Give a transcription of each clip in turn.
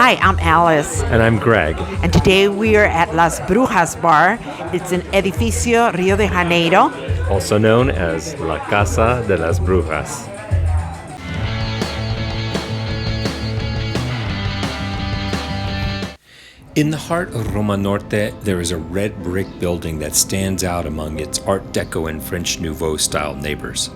Hi, I'm Alice. And I'm Greg. And today we are at Las Brujas Bar. It's in Edificio Rio de Janeiro, Also known as La Casa de las Brujas. In the heart of Roma Norte, there is a red brick building that stands out among its Art Deco and French Nouveau style neighbors.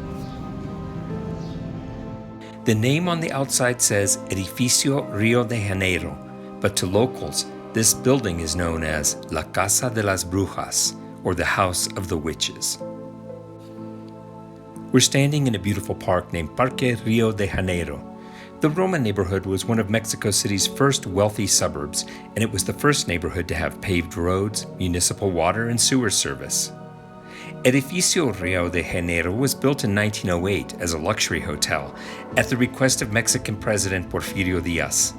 The name on the outside says Edificio Rio de Janeiro, but to locals, this building is known as La Casa de las Brujas, or the House of the Witches. We're standing in a beautiful park named Parque Rio de Janeiro. The Roma neighborhood was one of Mexico City's first wealthy suburbs, and it was the first neighborhood to have paved roads, municipal water, and sewer service. Edificio Rio de Janeiro was built in 1908 as a luxury hotel at the request of Mexican President Porfirio Díaz.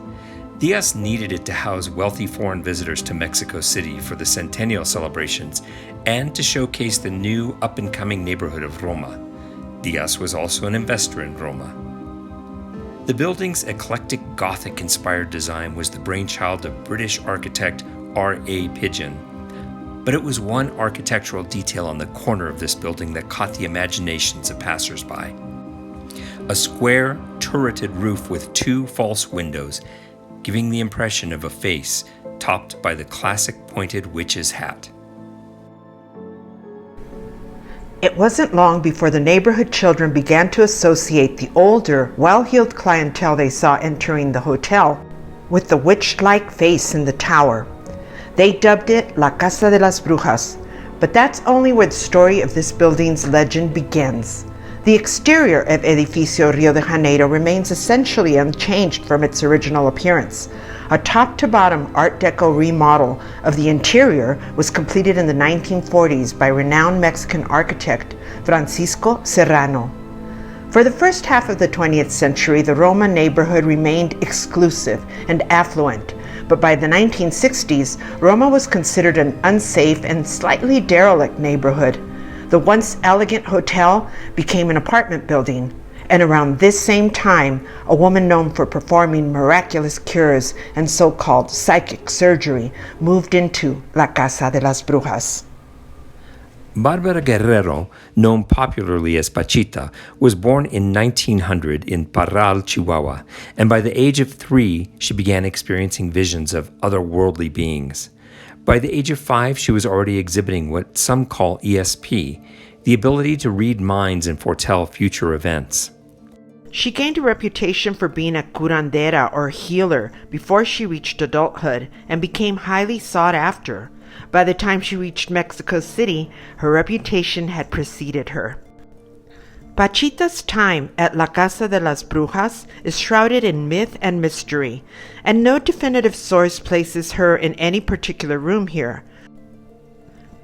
Díaz needed it to house wealthy foreign visitors to Mexico City for the centennial celebrations and to showcase the new up-and-coming neighborhood of Roma. Díaz was also an investor in Roma. The building's eclectic Gothic-inspired design was the brainchild of British architect R.A. Pidgeon. But it was one architectural detail on the corner of this building that caught the imaginations of passersby. A square, turreted roof with two false windows, giving the impression of a face topped by the classic pointed witch's hat. It wasn't long before the neighborhood children began to associate the older, well-heeled clientele they saw entering the hotel with the witch-like face in the tower. They dubbed it La Casa de las Brujas, but that's only where the story of this building's legend begins. The exterior of Edificio Rio de Janeiro remains essentially unchanged from its original appearance. A top-to-bottom Art Deco remodel of the interior was completed in the 1940s by renowned Mexican architect Francisco Serrano. For the first half of the 20th century, the Roma neighborhood remained exclusive and affluent, but by the 1960s, Roma was considered an unsafe and slightly derelict neighborhood. The once elegant hotel became an apartment building, and around this same time, a woman known for performing miraculous cures and so-called psychic surgery moved into La Casa de las Brujas. Barbara Guerrero, known popularly as Pachita, was born in 1900 in Parral, Chihuahua, and by the age of 3, she began experiencing visions of otherworldly beings. By the age of 5, she was already exhibiting what some call ESP, the ability to read minds and foretell future events. She gained a reputation for being a curandera or healer before she reached adulthood and became highly sought after. By the time she reached Mexico City, her reputation had preceded her. Pachita's time at La Casa de las Brujas is shrouded in myth and mystery, and no definitive source places her in any particular room here.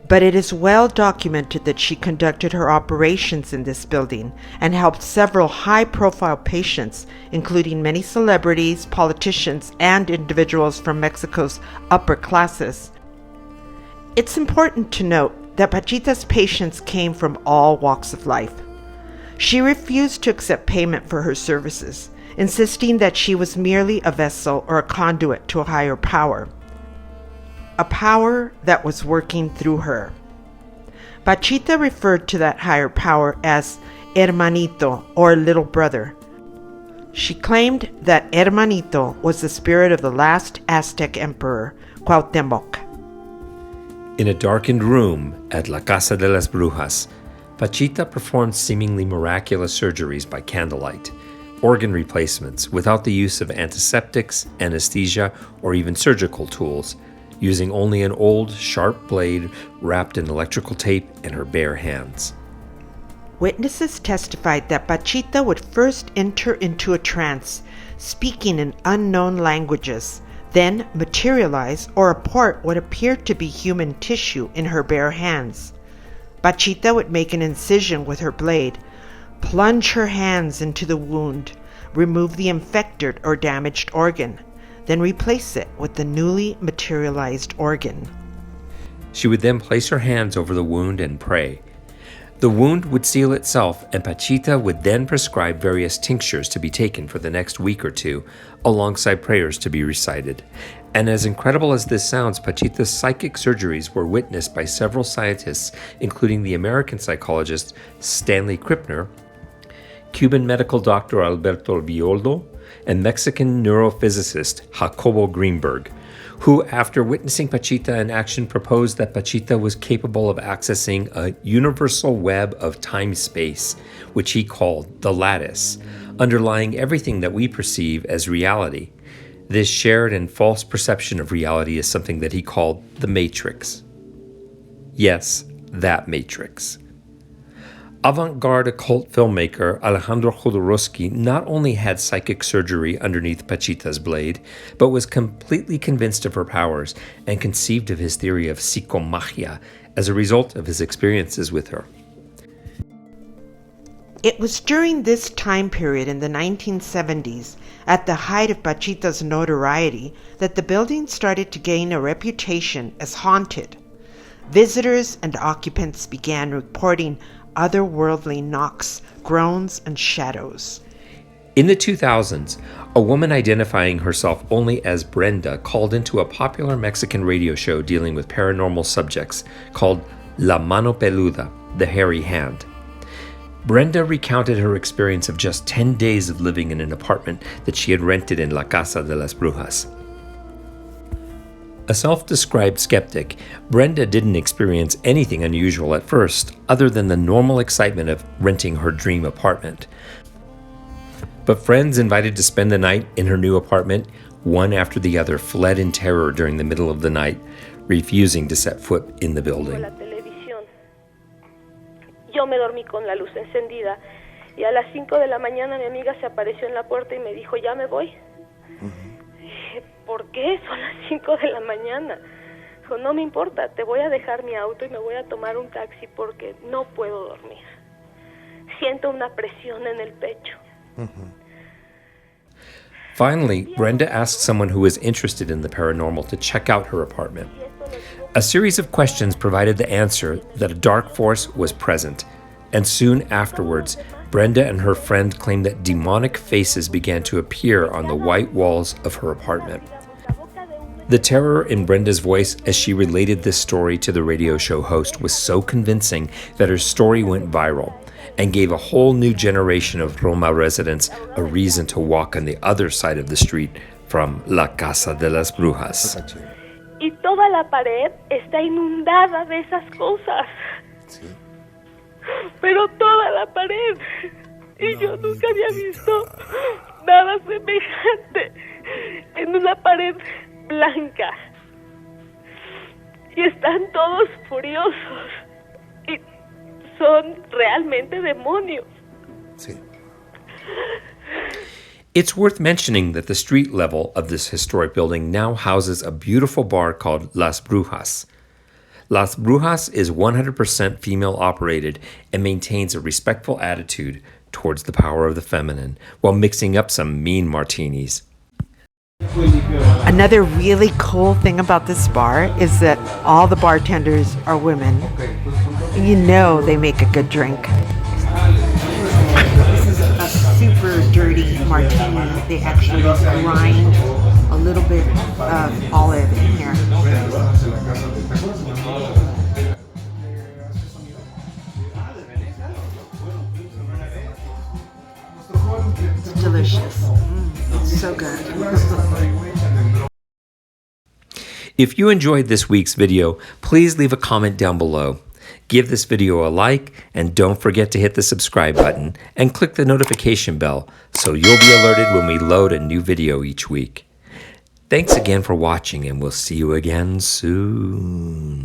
But it is well documented that she conducted her operations in this building and helped several high-profile patients, including many celebrities, politicians, and individuals from Mexico's upper classes. It's important to note that Pachita's patients came from all walks of life. She refused to accept payment for her services, insisting that she was merely a vessel or a conduit to a higher power. A power that was working through her. Pachita referred to that higher power as hermanito, or little brother. She claimed that hermanito was the spirit of the last Aztec emperor, Cuauhtémoc. In a darkened room at La Casa de las Brujas, Pachita performed seemingly miraculous surgeries by candlelight, organ replacements without the use of antiseptics, anesthesia, or even surgical tools, using only an old, sharp blade wrapped in electrical tape and her bare hands. Witnesses testified that Pachita would first enter into a trance, speaking in unknown languages, then materialize or apport what appeared to be human tissue in her bare hands. Pachita would make an incision with her blade, plunge her hands into the wound, remove the infected or damaged organ, then replace it with the newly materialized organ. She would then place her hands over the wound and pray. The wound would seal itself, and Pachita would then prescribe various tinctures to be taken for the next week or two, alongside prayers to be recited. And as incredible as this sounds, Pachita's psychic surgeries were witnessed by several scientists, including the American psychologist Stanley Krippner, Cuban medical doctor Alberto Violdo, and Mexican neurophysicist Jacobo Greenberg, who, after witnessing Pachita in action, proposed that Pachita was capable of accessing a universal web of time-space, which he called the lattice, underlying everything that we perceive as reality. This shared and false perception of reality is something that he called the Matrix. Yes, that Matrix. Avant-garde occult filmmaker Alejandro Jodorowsky not only had psychic surgery underneath Pachita's blade, but was completely convinced of her powers and conceived of his theory of psychomagia as a result of his experiences with her. It was during this time period in the 1970s, at the height of Pachita's notoriety, that the building started to gain a reputation as haunted. Visitors and occupants began reporting otherworldly knocks, groans, and shadows. In the 2000s, a woman identifying herself only as Brenda called into a popular Mexican radio show dealing with paranormal subjects called La Mano Peluda, the Hairy Hand. Brenda recounted her experience of just 10 days of living in an apartment that she had rented in La Casa de Las Brujas. A self-described skeptic, Brenda didn't experience anything unusual at first, other than the normal excitement of renting her dream apartment. But friends invited to spend the night in her new apartment, one after the other fled in terror during the middle of the night, refusing to set foot in the building. Yo me dormí con la luz encendida y a las 5 de la mañana mi amiga se apareció en la puerta y me dijo, ¿ya me voy? Dije, ¿por qué? Son las 5 de la mañana. Dijo, no me importa, te voy a dejar mi auto y me voy a tomar un taxi porque no puedo dormir. Siento una presión en el pecho. Finally, Brenda asked someone who was interested in the paranormal to check out her apartment. A series of questions provided the answer that a dark force was present, and soon afterwards, Brenda and her friend claimed that demonic faces began to appear on the white walls of her apartment. The terror in Brenda's voice as she related this story to the radio show host was so convincing that her story went viral and gave a whole new generation of Roma residents a reason to walk on the other side of the street from La Casa de las Brujas. Y toda la pared está inundada de esas cosas. Sí. Pero toda la pared. Y yo nunca había visto nada semejante en una pared blanca. Y están todos furiosos. Y son realmente demonios. Sí. It's worth mentioning that the street level of this historic building now houses a beautiful bar called Las Brujas. Las Brujas is 100% female operated and maintains a respectful attitude towards the power of the feminine while mixing up some mean martinis. Another really cool thing about this bar is that all the bartenders are women. You know they make a good drink. Super dirty martini. They actually grind a little bit of olive in here. It's delicious. It's so good. If you enjoyed this week's video, please leave a comment down below. Give this video a like, and don't forget to hit the subscribe button and click the notification bell so you'll be alerted when we load a new video each week. Thanks again for watching, and we'll see you again soon.